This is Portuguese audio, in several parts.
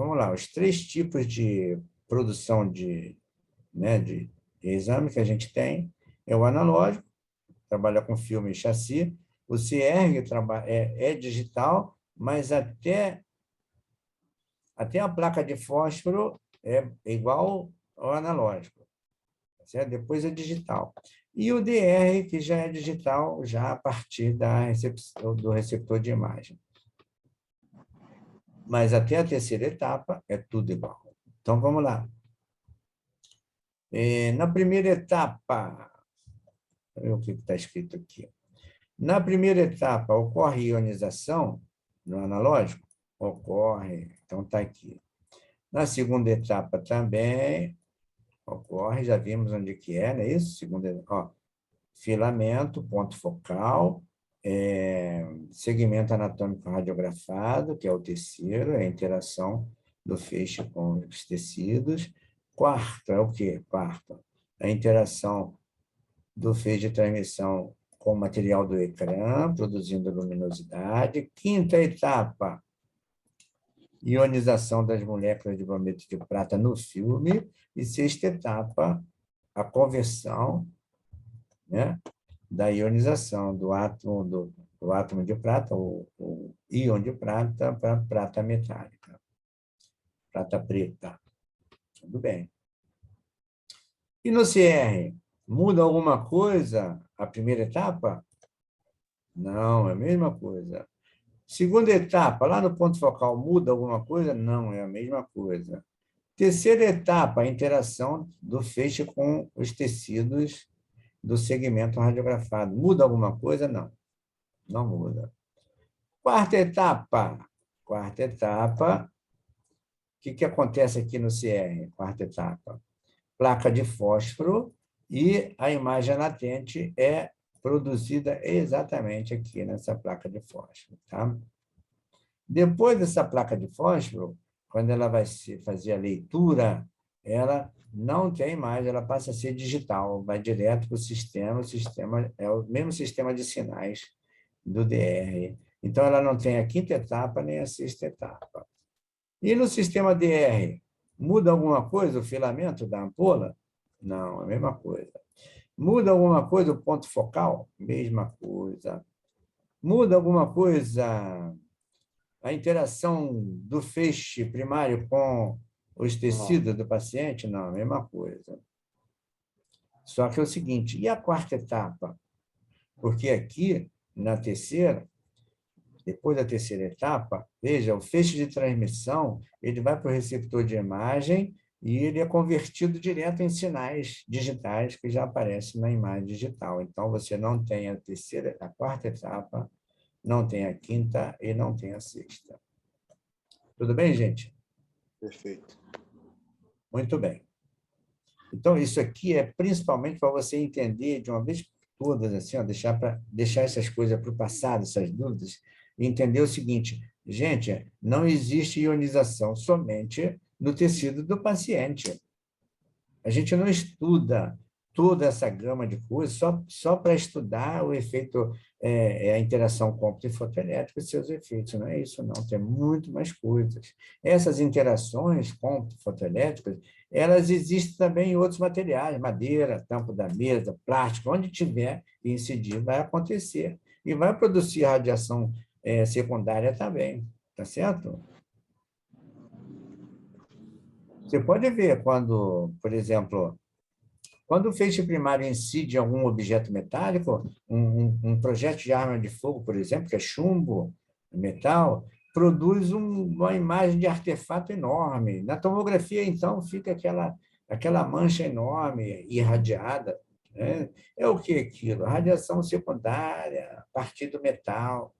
vamos lá, os 3 tipos de produção de exame que a gente tem é o analógico, trabalha com filme e chassi, o CR é digital, mas até a placa de fósforo é igual ao analógico, certo? Depois é digital. E o DR, que já é digital, já a partir do receptor de imagem. Mas até a terceira etapa é tudo igual. Então, vamos lá. Na primeira etapa, deixa eu ver o que está escrito aqui. Na primeira etapa, ocorre ionização no analógico? Ocorre, então está aqui. Na segunda etapa também ocorre, já vimos onde que é, não é isso? Segunda, ó, filamento, ponto focal, segmento anatômico radiografado, que é o terceiro, é a interação do feixe com os tecidos. Quarto é o quê? Quarto, a interação do feixe de transmissão com o material do ecrã, produzindo luminosidade. Quinta etapa, ionização das moléculas de brometo de prata no filme. E sexta etapa, a conversão, né, da ionização do átomo de prata, o íon de prata, para prata metálica, prata preta. Tudo bem. E no CR, muda alguma coisa a primeira etapa? Não, é a mesma coisa. Segunda etapa, lá no ponto focal, muda alguma coisa? Não, é a mesma coisa. Terceira etapa, a interação do feixe com os tecidos do segmento radiografado. Muda alguma coisa? Não, não muda. Quarta etapa, o que acontece aqui no CR? Quarta etapa, placa de fósforo e a imagem latente é produzida exatamente aqui nessa placa de fósforo. Tá? Depois dessa placa de fósforo, quando ela vai fazer a leitura, ela não tem mais, ela passa a ser digital, vai direto para o sistema é o mesmo sistema de sinais do DR. Então, ela não tem a quinta etapa nem a sexta etapa. E no sistema DR, muda alguma coisa o filamento da ampola? Não, é a mesma coisa. Muda alguma coisa o ponto focal? Mesma coisa. Muda alguma coisa a interação do feixe primário com os tecidos do paciente? Não, a mesma coisa. Só que é o seguinte, e a quarta etapa? Porque aqui, na terceira, depois da terceira etapa, veja, o feixe de transmissão, ele vai para o receptor de imagem e ele é convertido direto em sinais digitais que já aparecem na imagem digital. Então, você não tem a quarta etapa, não tem a quinta e não tem a sexta. Tudo bem, gente? Perfeito. Muito bem. Então, isso aqui é principalmente para você entender de uma vez por todas, assim, ó, deixar essas coisas para o passado, essas dúvidas, e entender o seguinte, gente, não existe ionização somente no tecido do paciente. A gente não estuda toda essa gama de coisas só para estudar o efeito, a interação cômputo e fotoelétrica e seus efeitos. Não é isso, não. Tem muito mais coisas. Essas interações cômputo e fotoelétricas, elas existem também em outros materiais, madeira, tampo da mesa, plástico, onde tiver e incidir, vai acontecer. E vai produzir radiação secundária também. Tá certo? Você pode ver quando, por exemplo, quando o feixe primário incide em algum objeto metálico, um projétil de arma de fogo, por exemplo, que é chumbo, metal, produz uma imagem de artefato enorme. Na tomografia, então, fica aquela mancha enorme, irradiada. Né? É o que aquilo? Radiação secundária, a partir do metal.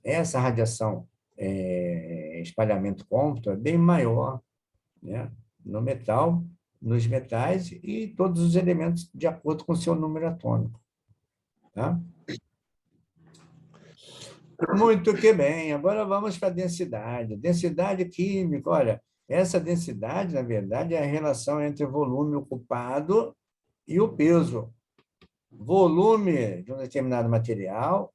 Essa radiação, espalhamento cômputo, é bem maior, né, no metal, nos metais e todos os elementos de acordo com o seu número atômico. Tá? Muito que bem. Agora vamos para a densidade. Densidade química, olha, essa densidade, na verdade, é a relação entre o volume ocupado e o peso. Volume de um determinado material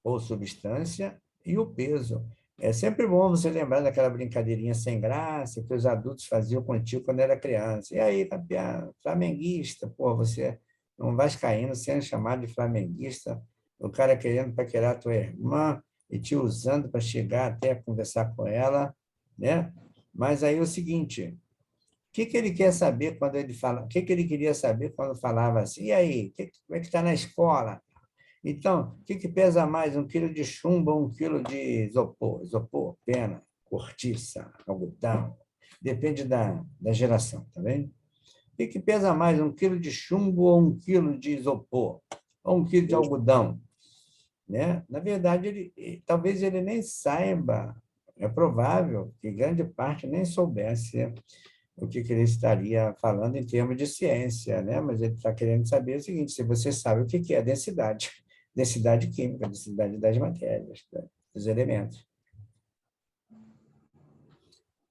ou substância e o peso. É sempre bom você lembrar daquela brincadeirinha sem graça que os adultos faziam contigo quando era criança. E aí, campeão, flamenguista, pô, você um vascaíno sendo chamado de flamenguista, o cara querendo paquerar a tua irmã e te usando para chegar até conversar com ela, né? Mas aí é o seguinte, o que que ele quer saber quando ele fala? O que que ele queria saber quando falava assim? E aí, como é que está na escola? Então, o que que pesa mais, 1 quilo de chumbo ou 1 quilo de isopor? Isopor, pena, cortiça, algodão. Depende da geração, tá vendo? O que que pesa mais, 1 quilo de chumbo ou 1 quilo de isopor? Ou 1 quilo de algodão? Né? Na verdade, talvez ele nem saiba, é provável que grande parte nem soubesse o que que ele estaria falando em termos de ciência, né? Mas ele está querendo saber o seguinte, se você sabe o que que é densidade, densidade química, densidade das matérias, tá? Dos elementos.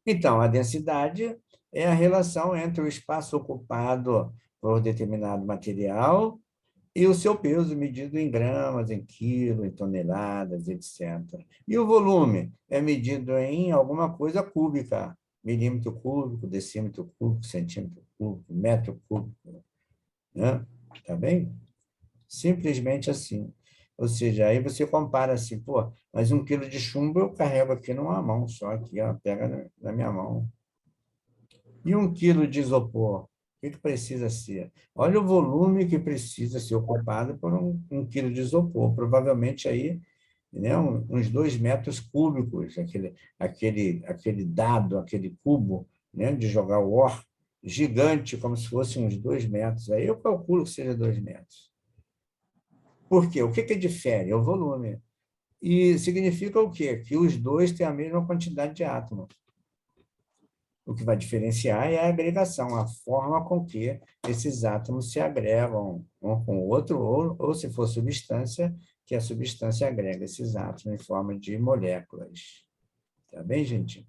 Então, a densidade é a relação entre o espaço ocupado por determinado material e o seu peso medido em gramas, em quilos, em toneladas, etc. E o volume é medido em alguma coisa cúbica, milímetro cúbico, decímetro cúbico, centímetro cúbico, metro cúbico, né? Tá bem? Simplesmente assim. Ou seja, aí você compara assim, pô, mas 1 quilo de chumbo eu carrego aqui numa mão só, aqui, ó, pega na minha mão. E 1 quilo de isopor, o que que precisa ser? Olha o volume que precisa ser ocupado por 1 quilo de isopor. Provavelmente aí, né, uns 2 metros cúbicos, aquele dado, aquele cubo, né, de jogar o or, gigante, como se fosse uns 2 metros. Aí eu calculo que seja 2 metros. Por quê? O que que difere? É o volume. E significa o quê? Que os dois têm a mesma quantidade de átomos. O que vai diferenciar é a agregação, a forma com que esses átomos se agregam um com o outro, ou se for substância, que a substância agrega esses átomos em forma de moléculas. Tá bem, gente?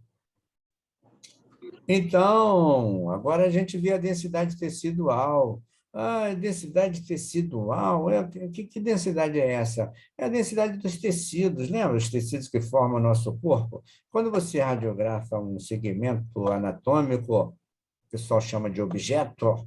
Então, agora a gente vê a densidade tecidual. Ah, densidade tecidual, que densidade é essa? É a densidade dos tecidos, lembra os tecidos que formam o nosso corpo? Quando você radiografa um segmento anatômico, o pessoal chama de objeto,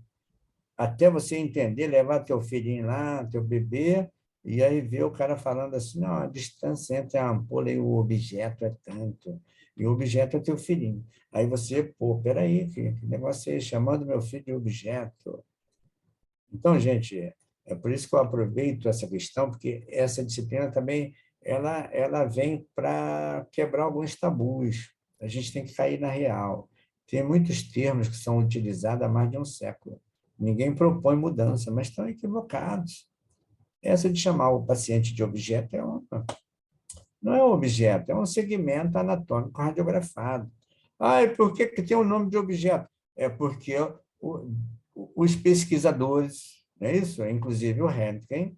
até você entender, levar teu filhinho lá, teu bebê, e aí ver o cara falando assim, não, a distância entre a ampola e o objeto é tanto, e o objeto é teu filhinho. Aí você, pô, peraí, que negócio é esse? Chamando meu filho de objeto. Então, gente, é por isso que eu aproveito essa questão, porque essa disciplina também ela vem para quebrar alguns tabus. A gente tem que cair na real. Tem muitos termos que são utilizados há mais de um século. Ninguém propõe mudança, mas estão equivocados. Essa de chamar o paciente de objeto não é um objeto, é um segmento anatômico radiografado. Ah, e por que que tem o nome de objeto? É porque os pesquisadores, não é isso? Inclusive o Röntgen,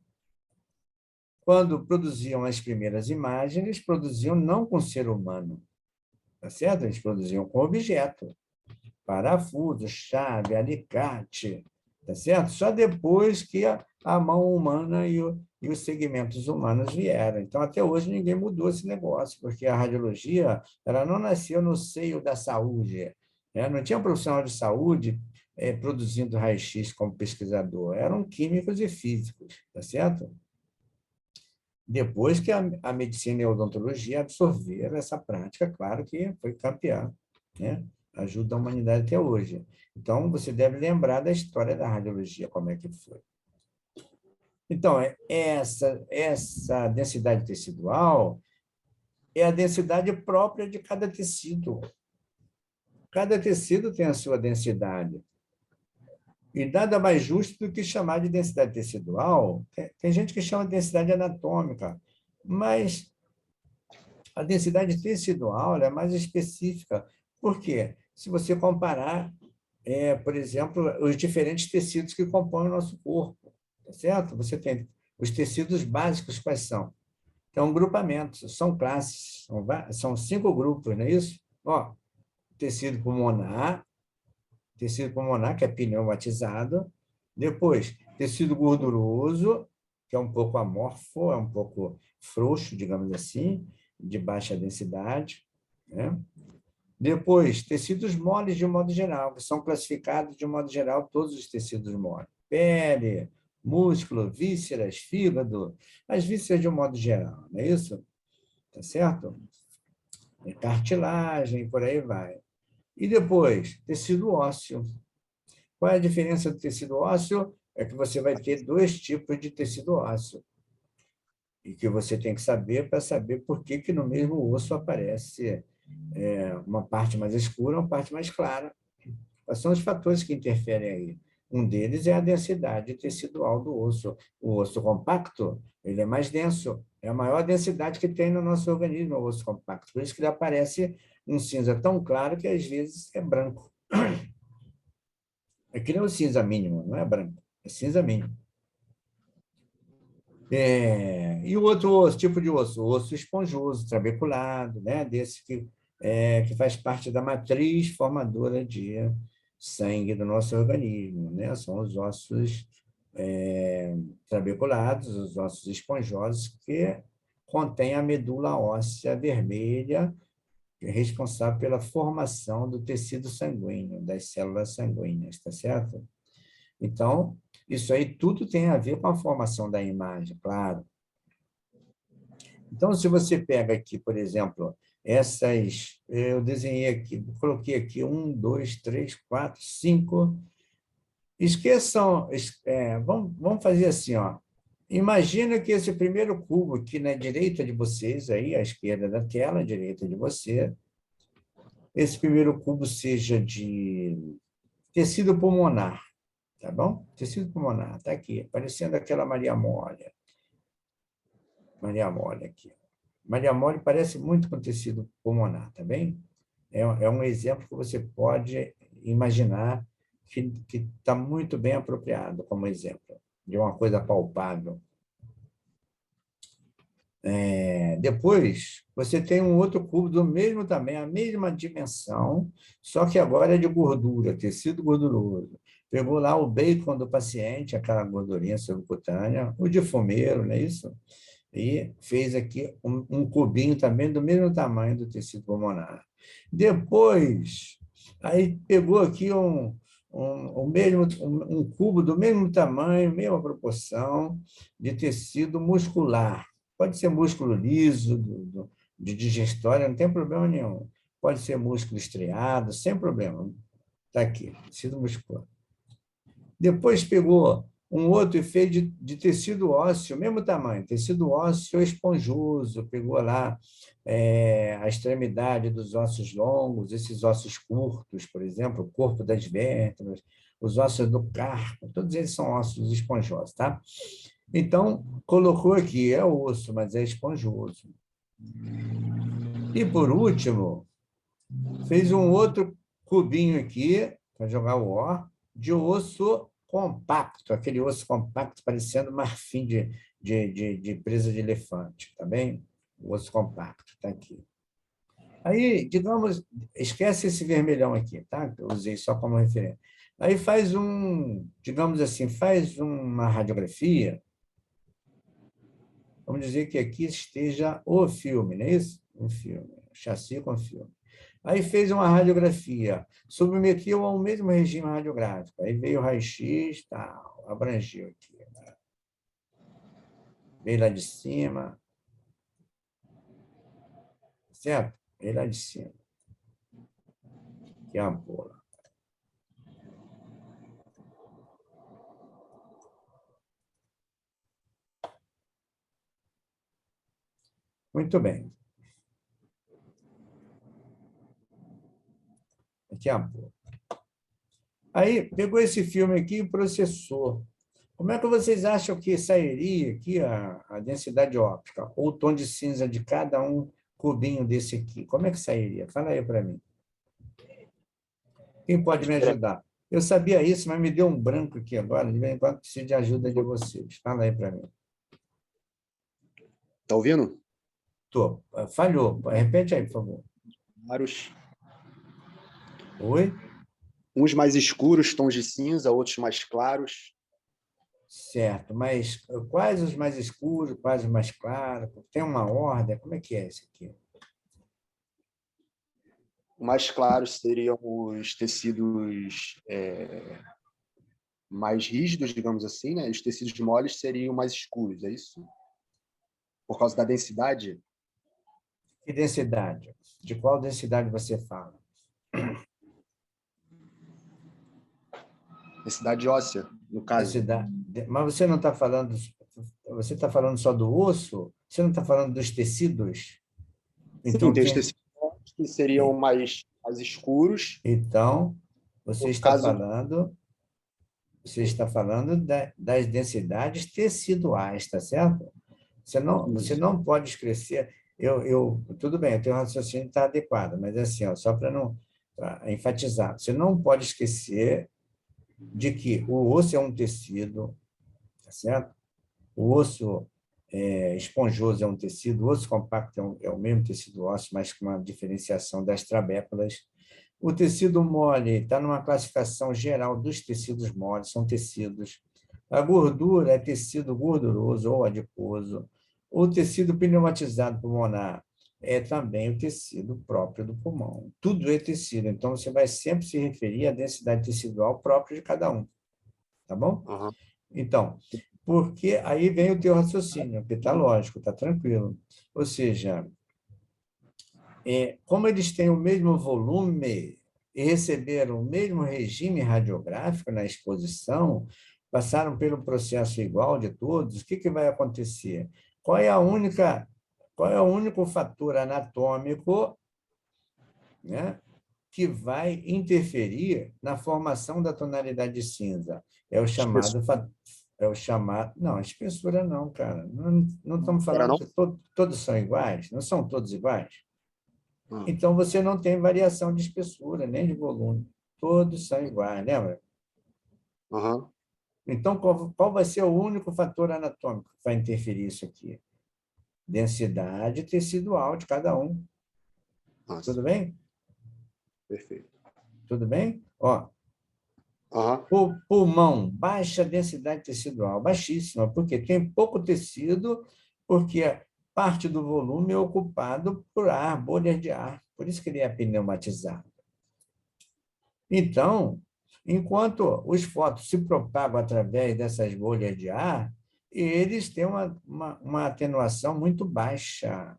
quando produziam as primeiras imagens, eles produziam não com ser humano, tá certo? Eles produziam com objeto, parafuso, chave, alicate, tá certo? Só depois que a mão humana e os segmentos humanos vieram. Então, até hoje, ninguém mudou esse negócio, porque a radiologia ela não nasceu no seio da saúde, né? Não tinha um profissional de saúde produzindo raio-x como pesquisador, eram químicos e físicos, tá certo? Depois que a medicina e a odontologia absorveram essa prática, claro que foi campeã, né? Ajuda a humanidade até hoje. Então, você deve lembrar da história da radiologia, como é que foi. Então, essa densidade tecidual é a densidade própria de cada tecido. Cada tecido tem a sua densidade. E nada mais justo do que chamar de densidade tecidual. Tem gente que chama de densidade anatômica, mas a densidade tecidual é mais específica. Por quê? Se você comparar, por exemplo, os diferentes tecidos que compõem o nosso corpo, tá certo? Você tem os tecidos básicos, quais são? Então, grupamentos, são classes, são 5 grupos, não é isso? Ó, tecido pulmonar, que é pneumatizado, depois, tecido gorduroso, que é um pouco amorfo, é um pouco frouxo, digamos assim, de baixa densidade, né? Depois, tecidos moles de um modo geral, que são classificados de um modo geral todos os tecidos moles. Pele, músculo, vísceras, fígado, as vísceras de um modo geral, não é isso? Tá certo? Cartilagem, por aí vai. E depois, tecido ósseo. Qual é a diferença do tecido ósseo? É que você vai ter dois tipos de tecido ósseo. E que você tem que saber para saber por que no mesmo osso aparece uma parte mais escura, uma parte mais clara. Quais são os fatores que interferem aí? Um deles é a densidade tecidual do osso. O osso compacto, ele é mais denso, é a maior densidade que tem no nosso organismo, o osso compacto. Por isso que ele aparece um cinza tão claro que às vezes é branco. É que nem o cinza mínimo, não é branco, é cinza mínimo. E o outro osso, tipo de osso? O osso esponjoso, trabeculado, né? Desse que faz parte da matriz formadora de sangue do nosso organismo, né? São os ossos trabeculados, os ossos esponjosos, que contêm a medula óssea vermelha, que é responsável pela formação do tecido sanguíneo, das células sanguíneas, tá certo? Então, isso aí tudo tem a ver com a formação da imagem, claro. Então, se você pega aqui, por exemplo, eu desenhei aqui, coloquei aqui 1, 2, 3, 4, 5. Esqueçam, vamos fazer assim, ó. Imagina que esse primeiro cubo aqui na direita de vocês, aí, à esquerda da tela, à direita de você, esse primeiro cubo seja de tecido pulmonar, tá bom? Tecido pulmonar, está aqui, parecendo aquela Maria Mole. Maria Mole aqui. Maria Mole parece muito com tecido pulmonar, tá bem? É um exemplo que você pode imaginar que está muito bem apropriado como exemplo de uma coisa palpável. Depois, você tem um outro cubo do mesmo tamanho, a mesma dimensão, só que agora é de gordura, tecido gorduroso. Pegou lá o bacon do paciente, aquela gordurinha subcutânea, o difumeiro, não é isso? E fez aqui um cubinho também do mesmo tamanho do tecido pulmonar. Depois, aí pegou aqui um cubo do mesmo tamanho, mesma proporção, de tecido muscular. Pode ser músculo liso, de digestória, não tem problema nenhum. Pode ser músculo estriado, sem problema. Está aqui, tecido muscular. Depois pegou um outro e fez de tecido ósseo, mesmo tamanho, tecido ósseo esponjoso, pegou lá a extremidade dos ossos longos, esses ossos curtos, por exemplo, o corpo das vértebras, os ossos do carpo, todos eles são ossos esponjosos, tá? Então, colocou aqui, é osso, mas é esponjoso. E, por último, fez um outro cubinho aqui, para jogar o ó, de osso compacto, aquele osso compacto parecendo marfim de presa de elefante, tá bem? O osso compacto, está aqui. Aí, digamos, esquece esse vermelhão aqui, tá? Que eu usei só como referência. Aí digamos assim, faz uma radiografia. Vamos dizer que aqui esteja o filme, não é isso? Um filme, chassi com filme. Aí fez uma radiografia, submeteu ao mesmo regime radiográfico. Aí veio o raio-x, abrangeu aqui. Né? Veio lá de cima. Certo? Veio lá de cima. Que é a ampola. Muito bem. Aqui é a ampola. Aí pegou esse filme aqui e processou. Como é que vocês acham que sairia aqui a densidade óptica, ou o tom de cinza de cada cubinho desse aqui? Como é que sairia? Fala aí para mim. Quem pode me ajudar? Eu sabia isso, mas me deu um branco aqui agora. De vez em quando preciso de ajuda de vocês. Fala aí para mim. Está ouvindo? Tô. Falhou. Repete aí, por favor. Claros. Oi? Uns mais escuros, tons de cinza, outros mais claros. Certo, mas quais os mais escuros, quais os mais claros? Tem uma ordem? Como é que é isso aqui? O mais claros seriam os tecidos mais rígidos, digamos assim, né? Os tecidos moles seriam mais escuros, é isso? Por causa da densidade? Que densidade? De qual densidade você fala? Densidade óssea, no caso. Densidade. Mas você está falando só do osso? Você não está falando dos tecidos? Sim, Então, tem os tecidos que seriam mais escuros. então você No está caso, falando, das densidades teciduais, tá certo? Você isso. não pode esquecer. Tudo bem, o teu raciocínio está adequado, mas assim, ó, só para não pra enfatizar, você não pode esquecer de que o osso é um tecido, tá certo? O osso esponjoso é um tecido, o osso compacto é o mesmo tecido ósseo, mas com uma diferenciação das trabéculas. O tecido mole está numa classificação geral dos tecidos moles, são tecidos. A gordura é tecido gorduroso ou adiposo. O tecido pneumatizado pulmonar é também o tecido próprio do pulmão. Tudo é tecido, então você vai sempre se referir à densidade tecidual própria de cada um, tá bom? Uhum. Então, porque aí vem o teu raciocínio, que está lógico, está tranquilo. Ou seja, como eles têm o mesmo volume e receberam o mesmo regime radiográfico na exposição, passaram pelo processo igual de todos, o que, que vai acontecer? Qual é o único fator anatômico, né, que vai interferir na formação da tonalidade de cinza? É o chamado. Não, espessura não, cara. Não, não estamos Espera, falando não? que todos são iguais, não são todos iguais. Uhum. Então, você não tem variação de espessura, nem de volume. Todos são iguais, lembra? Uhum. Então, qual vai ser o único fator anatômico que vai interferir isso aqui? Densidade tecidual de cada um. Nossa, Tudo bem? perfeito. Tudo bem? Ó, Uhum. o pulmão, baixa densidade tecidual, baixíssima, porque tem pouco tecido, porque parte do volume é ocupado por ar, bolhas de ar. Por isso que ele é pneumatizado. Então, enquanto os fótons se propagam através dessas bolhas de ar, eles têm uma atenuação muito baixa.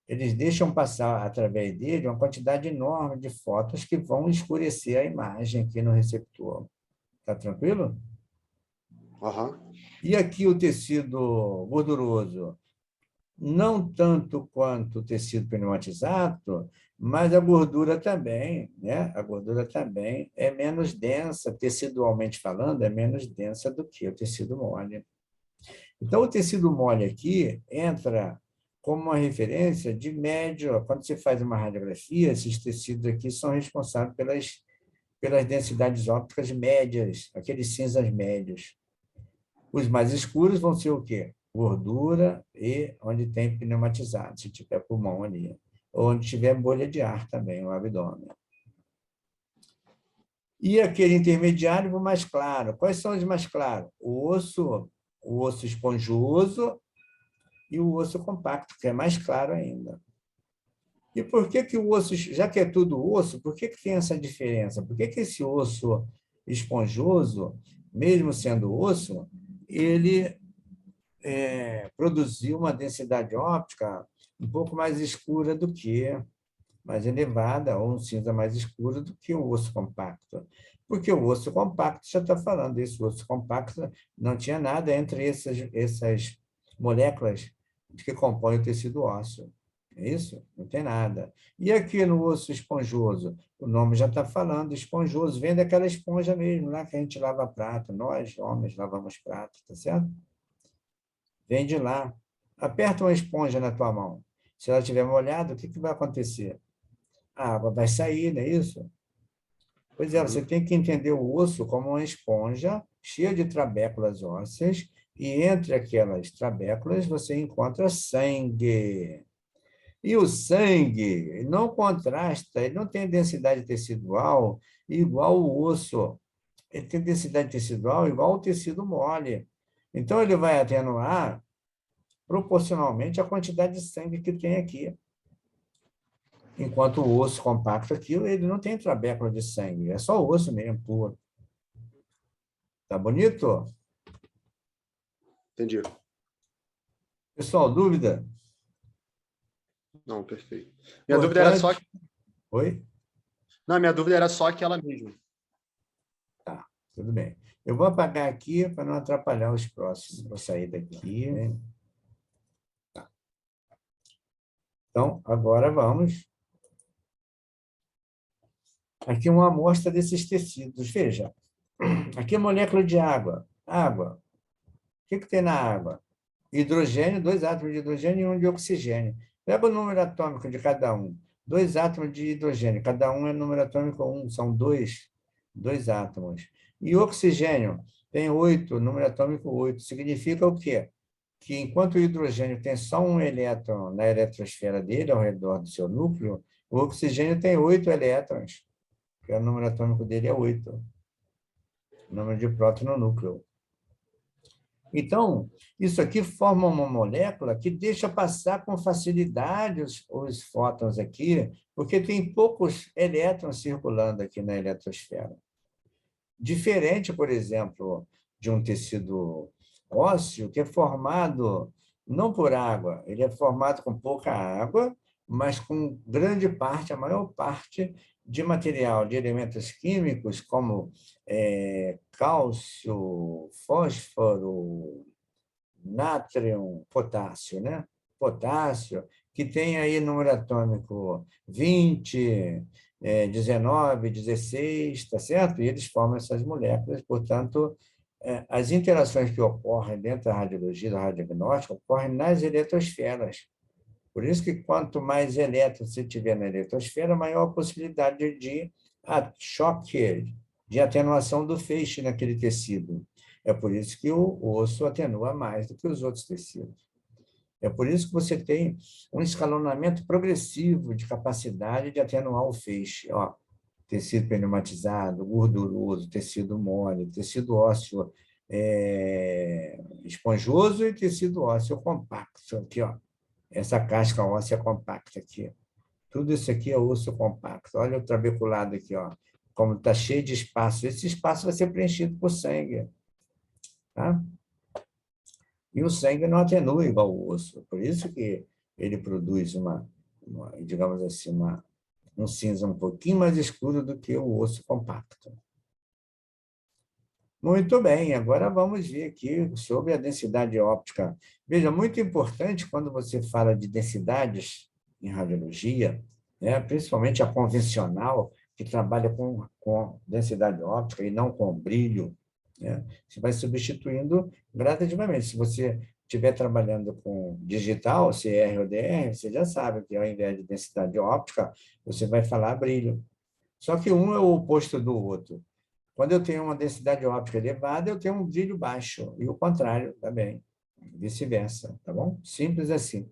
Eles deixam passar através dele uma quantidade enorme de fótons que vão escurecer a imagem aqui no receptor. Está tranquilo? Uhum. E aqui o tecido gorduroso, não tanto quanto o tecido pneumatizado, mas a gordura também, né? A gordura também é menos densa, tecidualmente falando, é menos densa do que o tecido mole. Então, o tecido mole aqui entra como uma referência de médio. Quando você faz uma radiografia, esses tecidos aqui são responsáveis pelas densidades ópticas médias, aqueles cinzas médios. Os mais escuros vão ser o quê? Gordura e onde tem pneumatizado, se tiver pulmão ali. Ou onde tiver bolha de ar também, o abdômen. E aquele intermediário, o mais claro. Quais são os mais claros? O osso esponjoso e o osso compacto, que é mais claro ainda. E por que que o osso, já que é tudo osso, por que que tem essa diferença? Por que que esse osso esponjoso, mesmo sendo osso, ele produziu uma densidade óptica um pouco mais escura do que, mais elevada, ou um cinza mais escuro do que o osso compacto. Porque o osso compacto, já está falando, esse osso compacto não tinha nada entre essas moléculas que compõem o tecido ósseo. É isso? Não tem nada. E aqui no osso esponjoso? O nome já está falando, esponjoso, vem daquela esponja mesmo, lá que a gente lava prato. Nós, homens, lavamos prato, tá certo? Vem de lá. Aperta uma esponja na tua mão. Se ela estiver molhada, o que que vai acontecer? A água vai sair, não é isso? Pois é, você Uhum. tem que entender o osso como uma esponja cheia de trabéculas ósseas, e entre aquelas trabéculas você encontra sangue. E o sangue não contrasta, ele não tem densidade tecidual igual o osso. ele tem densidade tecidual igual ao tecido mole. Então, ele vai atenuar proporcionalmente à quantidade de sangue que tem aqui. Enquanto o osso compacto aqui, ele não tem trabécula de sangue, é só osso mesmo, puro. Tá bonito? Entendi. Pessoal, dúvida? Não, perfeito. Minha dúvida era só... Oi? Não, minha dúvida era só aquela mesmo. Tá, tudo bem. Eu vou apagar aqui para não atrapalhar os próximos. Vou sair daqui. Tá. Então, agora vamos. Aqui uma amostra desses tecidos. Veja, aqui é molécula de água. Água. O que tem na água? Hidrogênio, 2 átomos de hidrogênio e 1 de oxigênio. Pega o número atômico de cada um. 2 átomos de hidrogênio, cada um é número atômico 1, são 2 átomos. E o oxigênio tem 8, número atômico 8. Significa o quê? Que enquanto o hidrogênio tem só um elétron na eletrosfera dele, ao redor do seu núcleo, o oxigênio tem 8 elétrons, que o número atômico dele é 8. O número de próton no núcleo. Então, isso aqui forma uma molécula que deixa passar com facilidade os fótons aqui, porque tem poucos elétrons circulando aqui na eletrosfera. Diferente, por exemplo, de um tecido ósseo, que é formado não por água, ele é formado com pouca água, mas com grande parte, a maior parte, de material, de elementos químicos, como cálcio, fósforo, nátrium, potássio, né? Potássio, que tem aí número atômico 20, 19, 16, tá certo? E eles formam essas moléculas, portanto, as interações que ocorrem dentro da radiologia, da radiodiagnóstica, ocorrem nas eletrosferas. Por isso que quanto mais elétrons você tiver na eletrosfera, maior a possibilidade de choque, de atenuação do feixe naquele tecido. É por isso que o osso atenua mais do que os outros tecidos. É por isso que você tem um escalonamento progressivo de capacidade de atenuar o feixe. Ó, tecido pneumatizado, gorduroso, tecido mole, tecido ósseo esponjoso e tecido ósseo compacto. Aqui, ó. Essa casca óssea compacta aqui. Tudo isso aqui é osso compacto. Olha o trabeculado aqui, ó, como está cheio de espaço. Esse espaço vai ser preenchido por sangue. Tá? E o sangue não atenua igual o osso. Por isso que ele produz digamos assim, um cinza um pouquinho mais escuro do que o osso compacto. Muito bem, agora vamos ver aqui sobre a densidade óptica. Veja, muito importante quando você fala de densidades em radiologia, né, principalmente a convencional, que trabalha com densidade óptica e não com brilho, né, você vai substituindo gradativamente. Se você estiver trabalhando com digital, CR ou DR, você já sabe que ao invés de densidade óptica, você vai falar brilho. Só que um é o oposto do outro. Quando eu tenho uma densidade óptica elevada, eu tenho um brilho baixo, e o contrário também, vice-versa, tá bom? Simples assim.